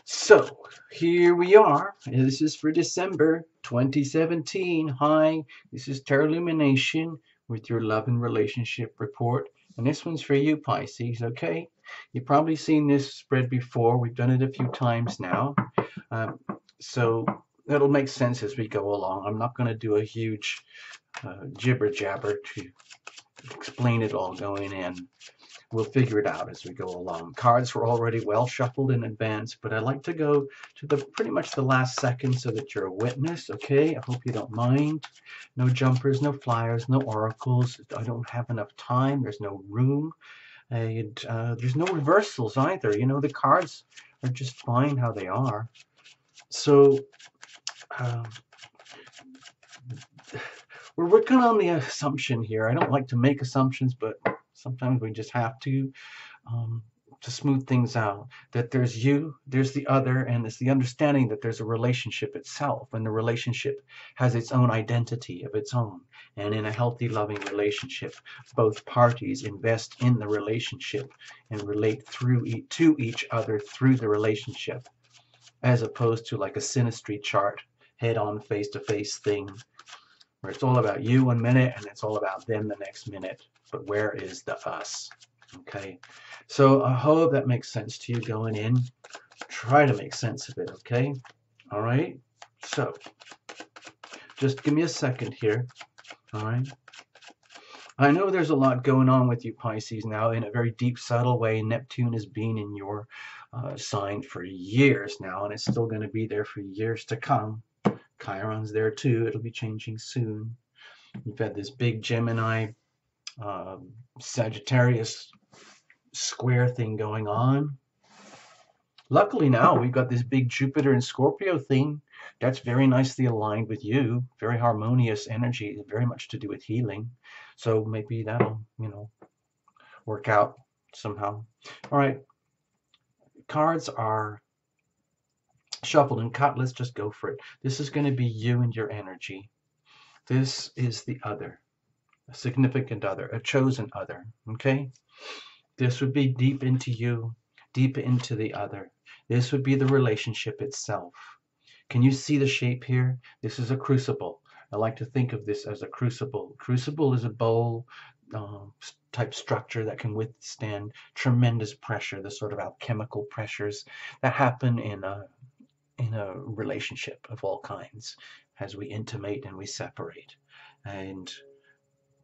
So here we are. This is for December 2017. Hi, this is Tarot Lumination with your love and relationship report. And this one's for you, Pisces, okay? You've probably seen this spread before. We've done it a few times now. Um, so it'll make sense as we go along. I'm not going to do a huge jibber jabber to explain it all going in. We'll figure it out as we go along. Cards were already well shuffled in advance, but I like to go to the pretty much the last second so that you're a witness, okay? I hope you don't mind. No jumpers, no flyers, no oracles. I don't have enough time. There's no room. And there's no reversals either. You know, the cards are just fine how they are. So we're working on the assumption here. I don't like to make assumptions, but sometimes we just have to smooth things out. That there's you, there's the other, and it's the understanding that there's a relationship itself, and the relationship has its own identity of its own. And in a healthy, loving relationship, both parties invest in the relationship and relate to each other through the relationship, as opposed to like a synastry chart, head-on, face-to-face thing, where it's all about you 1 minute and it's all about them the next minute. But where is the us? Okay, so I hope that makes sense to you going in. Try to make sense of it, okay? All right, so just give me a second here. All right, I know there's a lot going on with you, Pisces, now in a very deep, subtle way. Neptune has been in your sign for years now, and it's still going to be there for years to come. Chiron's there too. It'll be changing soon. You've had this big Gemini Sagittarius square thing going on. Luckily now we've got this big Jupiter and Scorpio thing that's very nicely aligned with you. Very harmonious energy, very much to do with healing. So maybe that'll, work out somehow. All right. Cards are shuffled and cut. Let's just go for it. This is going to be you and your energy. This is the other, a significant other, a chosen other, okay? This would be deep into you, deep into the other. This would be the relationship itself. Can you see the shape here? This is a crucible. I like to think of this as a crucible. Crucible is a bowl type structure that can withstand tremendous pressure, the sort of alchemical pressures that happen in a relationship of all kinds as we intimate and we separate. And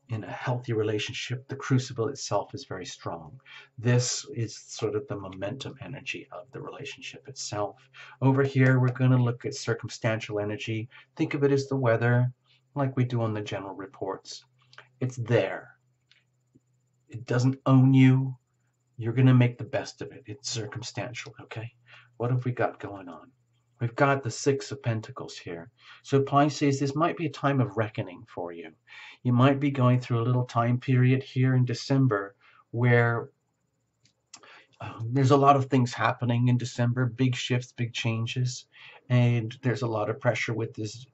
in a healthy relationship, the crucible itself is very strong. This is sort of the momentum energy of the relationship itself. Over here, we're going to look at circumstantial energy. Think of it as the weather, like we do on the general reports. It's there. It doesn't own you. You're going to make the best of it. It's circumstantial, okay? What have we got going on? We've got the Six of Pentacles here. So Pisces, this might be a time of reckoning for you. You might be going through a little time period here in December where there's a lot of things happening in December, big shifts, big changes, and there's a lot of pressure with this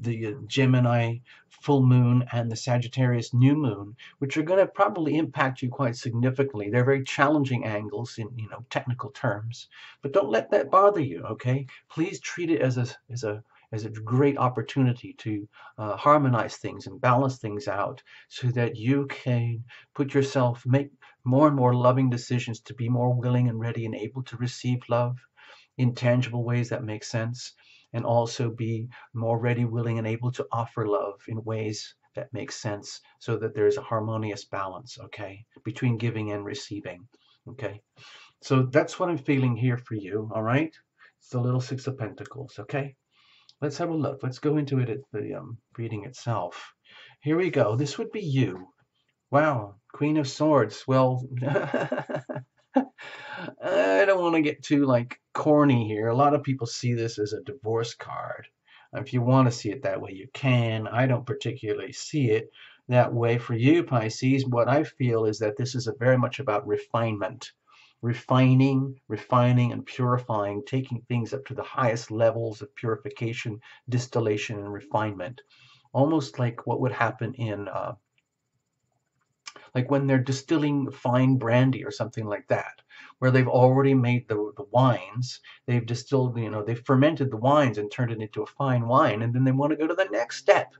the Gemini full moon and the Sagittarius new moon, which are going to probably impact you quite significantly. They're very challenging angles in technical terms, but don't let that bother you. Okay, please treat it as a great opportunity to harmonize things and balance things out so that you can put yourself, make more and more loving decisions to be more willing and ready and able to receive love in tangible ways that make sense, and also be more ready, willing, and able to offer love in ways that make sense so that there's a harmonious balance, okay, between giving and receiving, okay? So that's what I'm feeling here for you, all right? It's the little Six of Pentacles, okay? Let's have a look. Let's go into it at the reading itself. Here we go. This would be you. Wow, Queen of Swords. Well, I don't want to get too corny here. A lot of people see this as a divorce card. If you want to see it that way, you can. I don't particularly see it that way. For you, Pisces, what I feel is that this is very much about refinement. Refining, and purifying, taking things up to the highest levels of purification, distillation, and refinement. Almost like what would happen in like when they're distilling fine brandy or something like that, where they've already made the wines, they've distilled, they've fermented the wines and turned it into a fine wine, and then they want to go to the next step.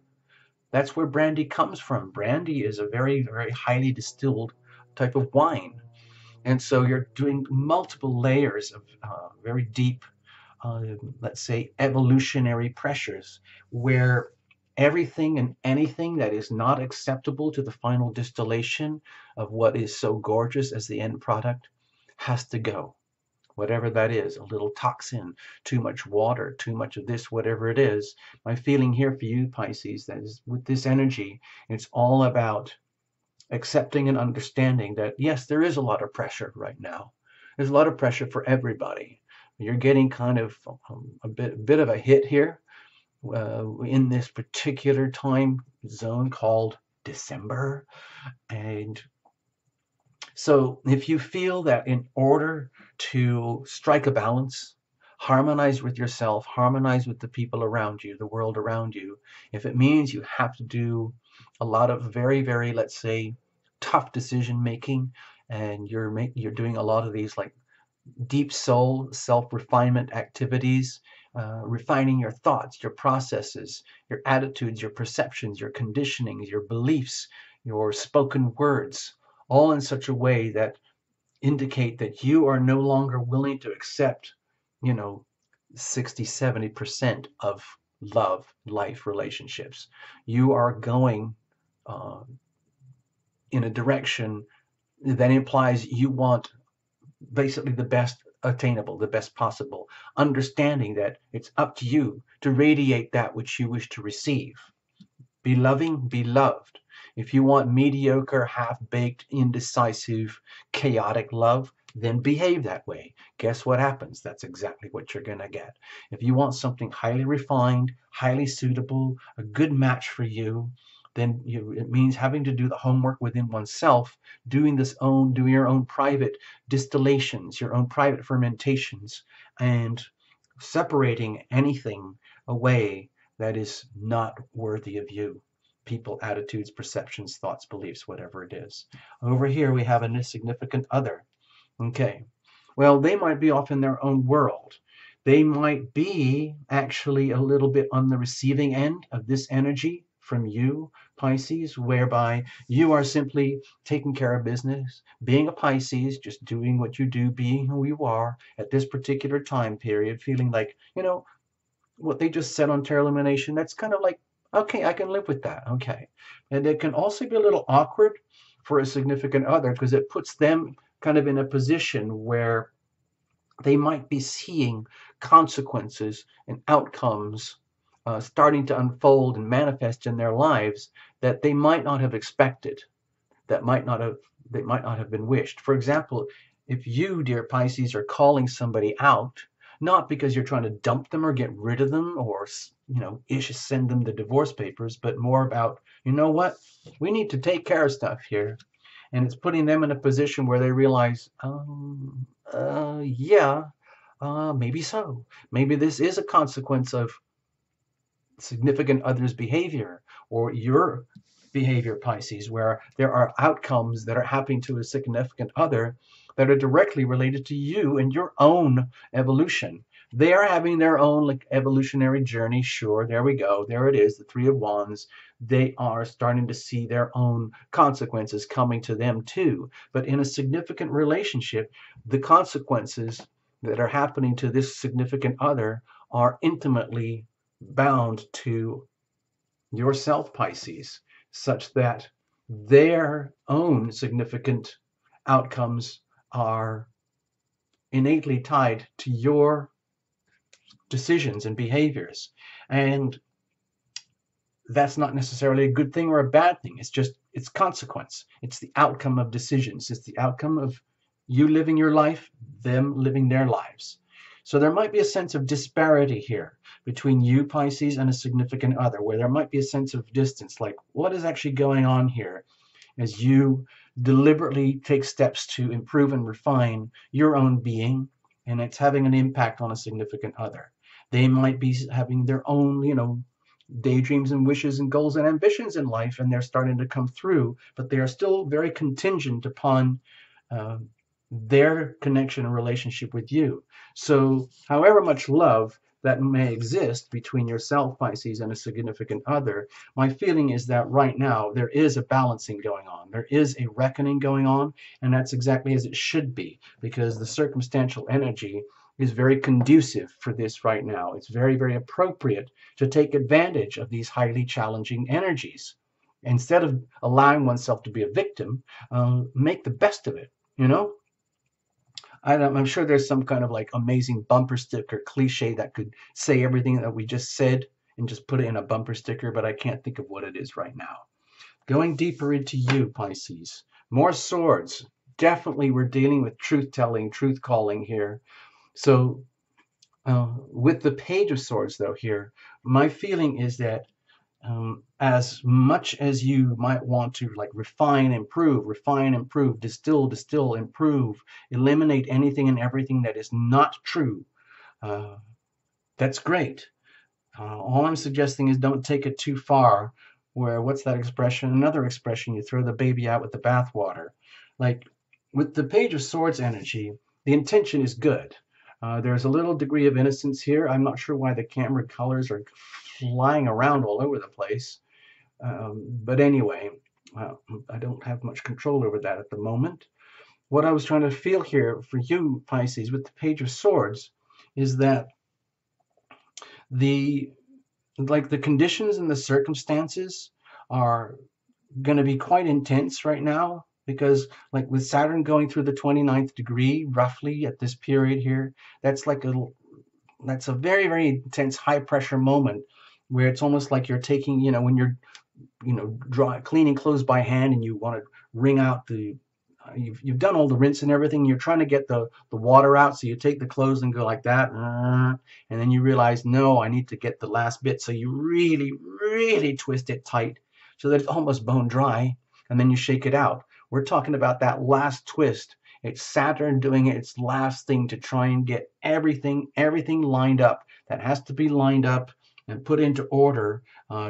That's where brandy comes from. Brandy is a very, very highly distilled type of wine. And so you're doing multiple layers of very deep, uh, let's say, evolutionary pressures where everything and anything that is not acceptable to the final distillation of what is so gorgeous as the end product has to go. Whatever that is, a little toxin, too much water, too much of this, whatever it is. My feeling here for you, Pisces, that is with this energy, it's all about accepting and understanding that, yes, there is a lot of pressure right now. There's a lot of pressure for everybody. You're getting kind of a bit of a hit here in this particular time zone called December. And so if you feel that in order to strike a balance, harmonize with yourself, harmonize with the people around you, the world around you, if it means you have to do a lot of very, very, let's say, tough decision making, and you're doing a lot of these like deep soul self-refinement activities, refining your thoughts, your processes, your attitudes, your perceptions, your conditionings, your beliefs, your spoken words, all in such a way that indicate that you are no longer willing to accept, you know, 60, 70% of love, life, relationships. You are going uh, in a direction that implies you want basically the best attainable, the best possible, understanding that it's up to you to radiate that which you wish to receive. Be loving, be loved. If you want mediocre, half-baked, indecisive, chaotic love, then behave that way. Guess what happens? That's exactly what you're going to get. If you want something highly refined, highly suitable, a good match for you, then it means having to do the homework within oneself, doing your own private distillations, your own private fermentations, and separating anything away that is not worthy of you. People, attitudes, perceptions, thoughts, beliefs, whatever it is. Over here we have an insignificant other. Okay. Well, they might be off in their own world. They might be actually a little bit on the receiving end of this energy from you, Pisces, whereby you are simply taking care of business, being a Pisces, just doing what you do, being who you are at this particular time period, feeling like, what they just said on Terra Illumination, that's kind of like, okay, I can live with that. Okay. And it can also be a little awkward for a significant other because it puts them kind of in a position where they might be seeing consequences and outcomes starting to unfold and manifest in their lives that they might not have expected, that they might not have been wished. For example, if you, dear Pisces, are calling somebody out, not because you're trying to dump them or get rid of them or send them the divorce papers, but more about, you know what, we need to take care of stuff here, and it's putting them in a position where they realize, yeah, maybe so. Maybe this is a consequence of significant other's behavior or your behavior, Pisces, where there are outcomes that are happening to a significant other that are directly related to you and your own evolution. They are having their own like evolutionary journey. Sure, there we go. There it is, the Three of Wands. They are starting to see their own consequences coming to them too. But in a significant relationship, the consequences that are happening to this significant other are intimately bound to yourself, Pisces, such that their own significant outcomes are innately tied to your decisions and behaviors. And that's not necessarily a good thing or a bad thing. It's consequence. It's the outcome of decisions. It's the outcome of you living your life, them living their lives. So there might be a sense of disparity here between you, Pisces, and a significant other, where there might be a sense of distance, like what is actually going on here as you deliberately take steps to improve and refine your own being, and it's having an impact on a significant other. They might be having their own, daydreams and wishes and goals and ambitions in life, and they're starting to come through, but they are still very contingent upon uh, their connection and relationship with you. So, however much love that may exist between yourself, Pisces, and a significant other, my feeling is that right now there is a balancing going on. There is a reckoning going on, and that's exactly as it should be, because the circumstantial energy is very conducive for this right now. It's very, very appropriate to take advantage of these highly challenging energies. Instead of allowing oneself to be a victim, make the best of it, you know? I'm sure there's some kind of like amazing bumper sticker cliche that could say everything that we just said and just put it in a bumper sticker, but I can't think of what it is right now. Going deeper into you, Pisces. More swords. Definitely we're dealing with truth telling, truth calling here. So with the Page of Swords, though, here, my feeling is that as much as you might want to like refine, improve, distill, improve, eliminate anything and everything that is not true, uh, that's great. All I'm suggesting is don't take it too far. Where, what's that expression? Another expression, you throw the baby out with the bathwater. Like with the Page of Swords energy, the intention is good. There's a little degree of innocence here. I'm not sure why the camera colors are flying around all over the place. But anyway, uh, I don't have much control over that at the moment. What I was trying to feel here for you, Pisces, with the Page of Swords, is that the the conditions and the circumstances are going to be quite intense right now, because like with Saturn going through the 29th degree roughly at this period here, that's like that's a very, very intense high pressure moment where it's almost like you're taking, when you're cleaning clothes by hand and you want to wring out the you've done all the rinse and everything. You're trying to get the water out, so you take the clothes and go like that, and then you realize, no, I need to get the last bit. So you really, really twist it tight so that it's almost bone dry, and then you shake it out. We're talking about that last twist. It's Saturn doing its last thing to try and get everything lined up that has to be lined up and put into order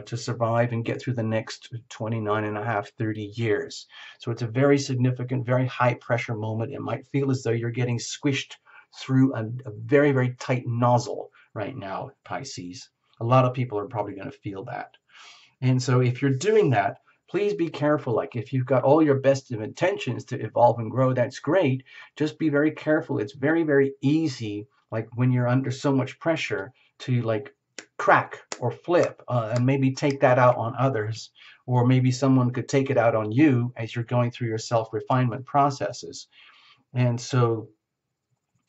to survive and get through the next 29 and a half, 30 years. So it's a very significant, very high pressure moment. It might feel as though you're getting squished through a very, very tight nozzle right now, Pisces. A lot of people are probably going to feel that. And so if you're doing that, please be careful. Like if you've got all your best of intentions to evolve and grow, that's great. Just be very careful. It's very, very easy, like when you're under so much pressure, to like crack or flip and maybe take that out on others, or maybe someone could take it out on you as you're going through your self-refinement processes. And so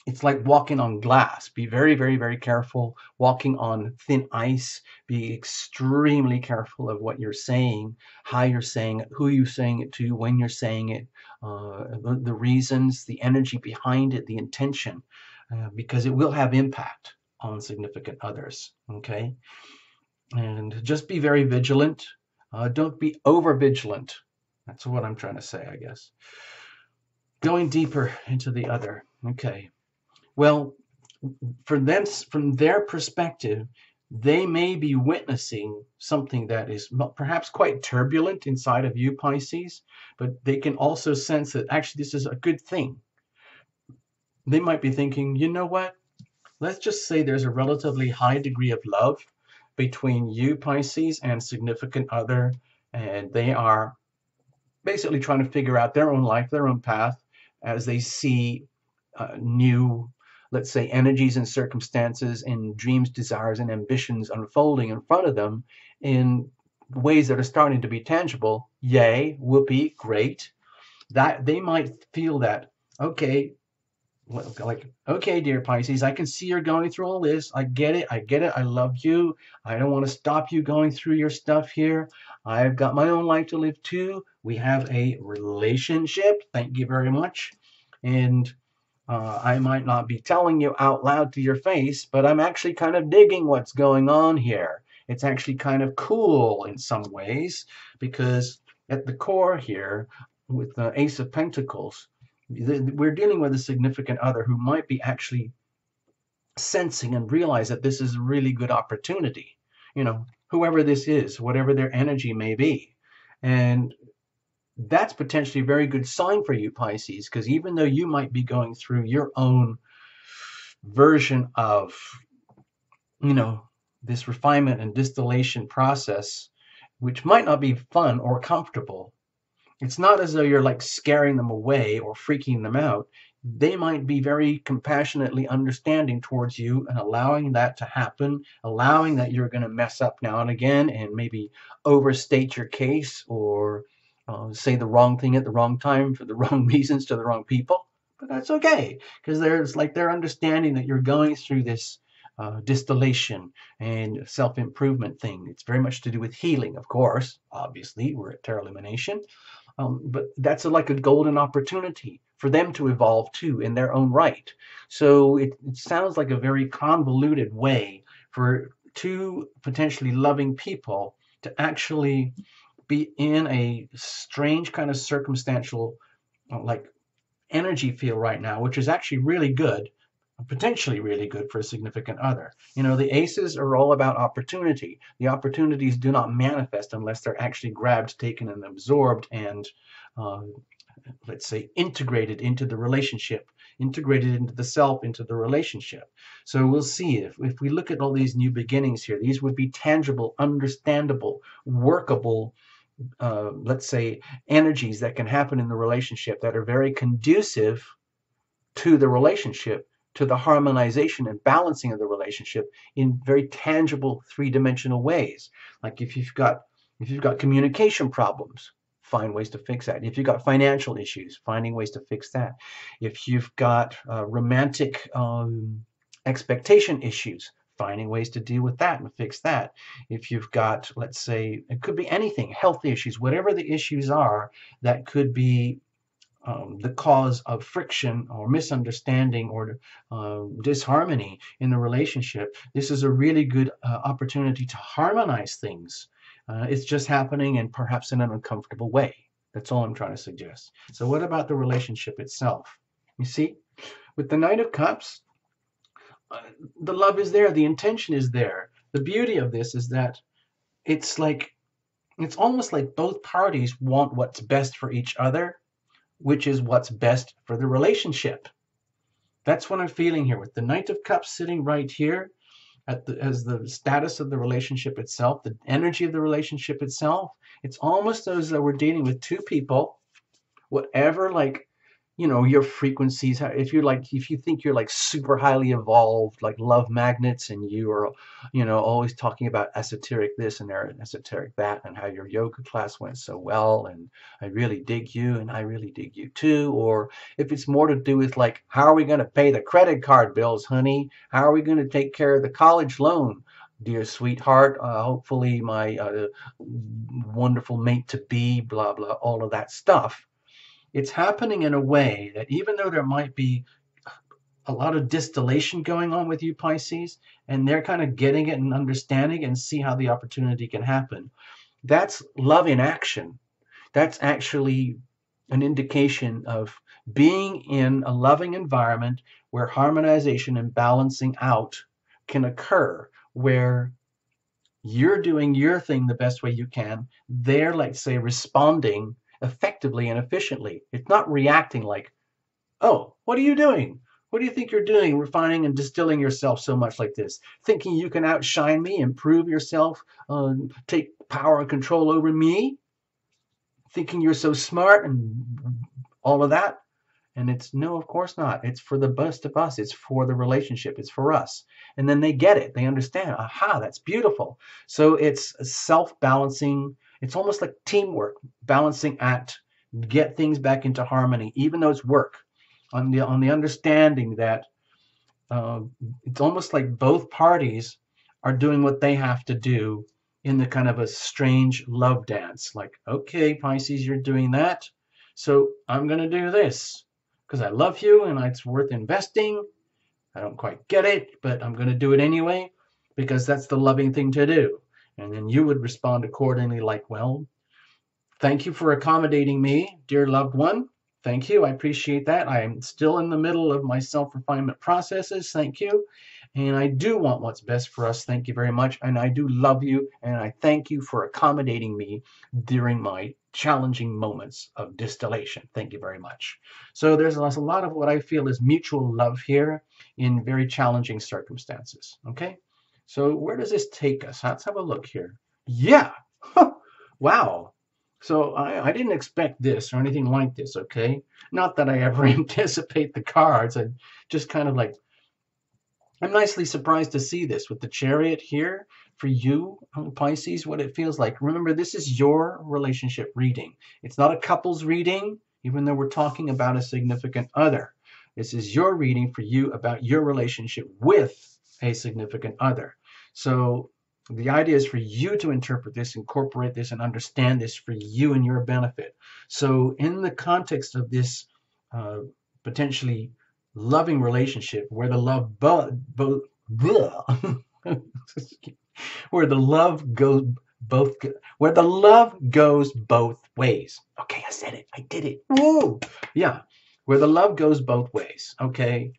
it's like walking on glass. Be very, very, very careful. Walking on thin ice. Be extremely careful of what you're saying, how you're saying it, who you're saying it to, when you're saying it, the reasons, the energy behind it, the intention, because it will have impact on significant others. Okay? And just be very vigilant. Don't be over vigilant. That's what I'm trying to say, I guess. Going deeper into the other. Okay. Well, for them, from their perspective, they may be witnessing something that is perhaps quite turbulent inside of you, Pisces, but they can also sense that actually this is a good thing. They might be thinking, you know what? Let's just say there's a relatively high degree of love between you, Pisces, and significant other, and they are basically trying to figure out their own life, their own path, as they see new, let's say, energies and circumstances and dreams, desires, and ambitions unfolding in front of them in ways that are starting to be tangible. Yay, whoopee, great. That they might feel that, okay, like, okay, dear Pisces, I can see you're going through all this. I get it. I love you. I don't want to stop you going through your stuff here. I've got my own life to live too. We have a relationship. Thank you very much. And I might not be telling you out loud to your face, but I'm actually kind of digging what's going on here. It's actually kind of cool in some ways, because at the core here, with the Ace of Pentacles, we're dealing with a significant other who might be actually sensing and realize that this is a really good opportunity. whoever this is, whatever their energy may be. And that's potentially a very good sign for you, Pisces, because even though you might be going through your own version of, you know, this refinement and distillation process, which might not be fun or comfortable, it's not as though you're like scaring them away or freaking them out. They might be very compassionately understanding towards you and allowing that to happen, allowing that you're going to mess up now and again and maybe overstate your case or say the wrong thing at the wrong time for the wrong reasons to the wrong people. But that's okay, because there's like they're understanding that you're going through this distillation and self-improvement thing. It's very much to do with healing, of course. Obviously, we're at Terra Lumination. But that's like a golden opportunity for them to evolve too in their own right. So it sounds like a very convoluted way for two potentially loving people to actually be in a strange kind of circumstantial like energy field right now, which is actually really good, potentially really good for a significant other. You know, the aces are all about opportunity. The opportunities do not manifest unless they're actually grabbed, taken, and absorbed and, let's say, integrated into the relationship, integrated into the self, into the relationship. So we'll see if we look at all these new beginnings here, these would be tangible, understandable, workable, let's say, energies that can happen in the relationship that are very conducive to the relationship, to the harmonization and balancing of the relationship in very tangible three-dimensional ways. Like if you've got communication problems, find ways to fix that. If you've got financial issues, finding ways to fix that. If you've got romantic expectation issues, finding ways to deal with that and fix that. If you've got, let's say, it could be anything, health issues, whatever the issues are that could be the cause of friction or misunderstanding or disharmony in the relationship, this is a really good opportunity to harmonize things. It's just happening and perhaps in an uncomfortable way. That's all I'm trying to suggest. So what about the relationship itself? You see, with the Knight of Cups, the love is there, the intention is there. The beauty of this is that it's almost like both parties want what's best for each other, which is what's best for the relationship. That's what I'm feeling here with the Knight of Cups sitting right here as the status of the relationship itself, the energy of the relationship itself. It's almost as though we're dealing with two people, whatever, like, you know, your frequencies. If you think you're like super highly evolved, like love magnets, and you are, you know, always talking about esoteric this and esoteric that, and how your yoga class went so well, and I really dig you, and I really dig you too. Or if it's more to do with like, how are we going to pay the credit card bills, honey? How are we going to take care of the college loan? Dear sweetheart, hopefully my wonderful mate to be, blah, blah, all of that stuff. It's happening in a way that even though there might be a lot of distillation going on with you, Pisces, and they're kind of getting it and understanding and see how the opportunity can happen, that's love in action. That's actually an indication of being in a loving environment where harmonization and balancing out can occur, where you're doing your thing the best way you can. They're, like, say, responding effectively and efficiently. It's not reacting like, oh, what are you doing? What do you think you're doing, refining and distilling yourself so much like this? Thinking you can outshine me, improve yourself, take power and control over me? Thinking you're so smart and all of that? And it's, no, of course not. It's for the best of us. It's for the relationship. It's for us. And then they get it. They understand. Aha, that's beautiful. So it's self-balancing. It's almost like teamwork, balancing act, get things back into harmony, even though it's work, on the understanding that it's almost like both parties are doing what they have to do in the kind of a strange love dance. Like, okay, Pisces, you're doing that, so I'm going to do this because I love you and it's worth investing. I don't quite get it, but I'm going to do it anyway because that's the loving thing to do. And then you would respond accordingly, like, well, thank you for accommodating me, dear loved one. Thank you. I appreciate that. I'm still in the middle of my self-refinement processes. Thank you. And I do want what's best for us. Thank you very much. And I do love you. And I thank you for accommodating me during my challenging moments of distillation. Thank you very much. So there's a lot of what I feel is mutual love here in very challenging circumstances. Okay. So where does this take us? Let's have a look here. Yeah. Wow. So I didn't expect this or anything like this, okay? Not that I ever anticipate the cards. I just kind of like, I'm nicely surprised to see this with the Chariot here for you, Pisces, what it feels like. Remember, this is your relationship reading. It's not a couple's reading, even though we're talking about a significant other. This is your reading for you about your relationship with a significant other. So the idea is for you to interpret this, incorporate this, and understand this for you and your benefit. So in the context of this potentially loving relationship where the love where the love goes both where the love goes both ways. Okay, I said it. I did it. Woo! Yeah, where the love goes both ways. Okay,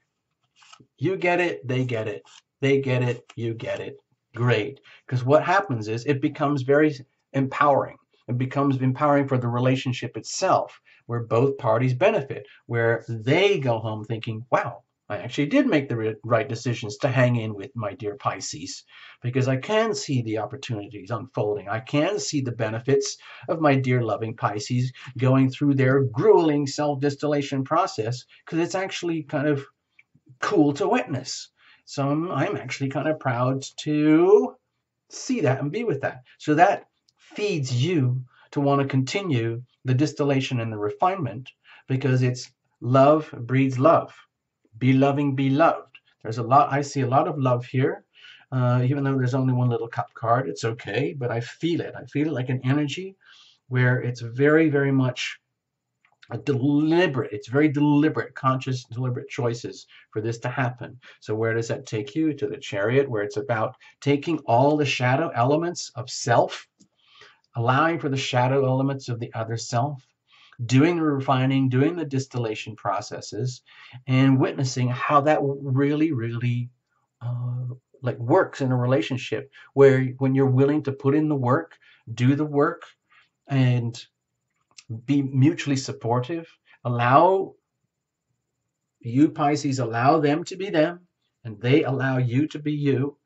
you get it, they get it. They get it, you get it. Great. Because what happens is it becomes very empowering. It becomes empowering for the relationship itself, where both parties benefit, where they go home thinking, wow, I actually did make the right decisions to hang in with my dear Pisces, because I can see the opportunities unfolding. I can see the benefits of my dear loving Pisces going through their grueling self-distillation process, because it's actually kind of cool to witness. So I'm actually kind of proud to see that and be with that. So that feeds you to want to continue the distillation and the refinement, because it's love breeds love. Be loving, be loved. There's a lot, I see a lot of love here. Even though there's only one little cup card, it's okay, but I feel it. I feel it like an energy where it's very, very much it's very deliberate, conscious, deliberate choices for this to happen. So where does that take you? To the Chariot, where it's about taking all the shadow elements of self, allowing for the shadow elements of the other self, doing the refining, doing the distillation processes, and witnessing how that really, really like works in a relationship, where when you're willing to put in the work, do the work, and be mutually supportive, allow you, Pisces, allow them to be them, and they allow you to be you,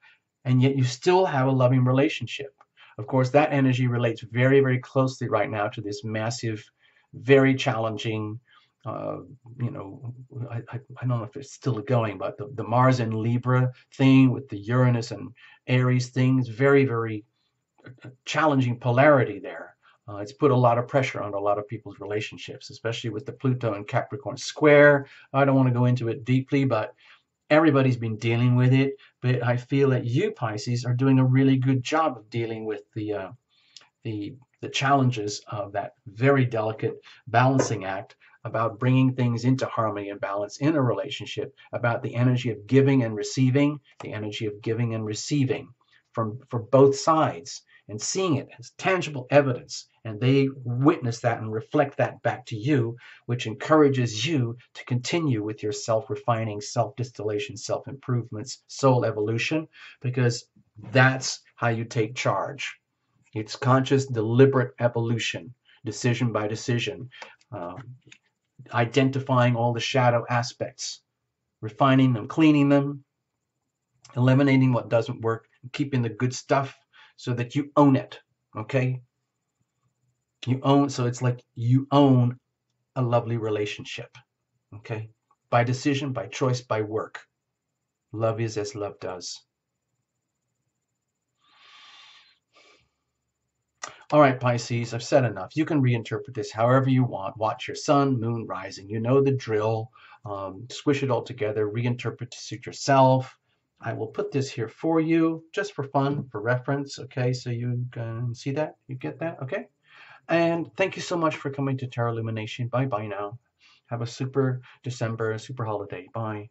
and yet you still have a loving relationship. Of course, that energy relates very, very closely right now to this massive, very challenging, uh, you know, I don't know if it's still going, but the Mars and Libra thing with the Uranus and Aries thing is very, very challenging polarity there. It's put a lot of pressure on a lot of people's relationships, especially with the Pluto and Capricorn square. I don't want to go into it deeply, but everybody's been dealing with it. But I feel that you, Pisces, are doing a really good job of dealing with the challenges of that very delicate balancing act, about bringing things into harmony and balance in a relationship, about the energy of giving and receiving, the energy of giving and receiving for both sides, and seeing it as tangible evidence, and they witness that and reflect that back to you, which encourages you to continue with your self-refining, self-distillation, self-improvements, soul evolution, because that's how you take charge. It's conscious, deliberate evolution, decision by decision, identifying all the shadow aspects, refining them, cleaning them, eliminating what doesn't work, keeping the good stuff, so that you own it. Okay, you own, so it's like you own a lovely relationship. Okay, by decision, by choice, by work. Love is as love does. All right, Pisces, I've said enough. You can reinterpret this however you want. Watch your sun, moon, rising. You know the drill. Squish it all together, reinterpret to suit yourself. I will put this here for you just for fun, for reference. Okay, so you can see that. You get that? Okay. And thank you so much for coming to Tarot Illumination. Bye-bye now. Have a super December, super holiday. Bye.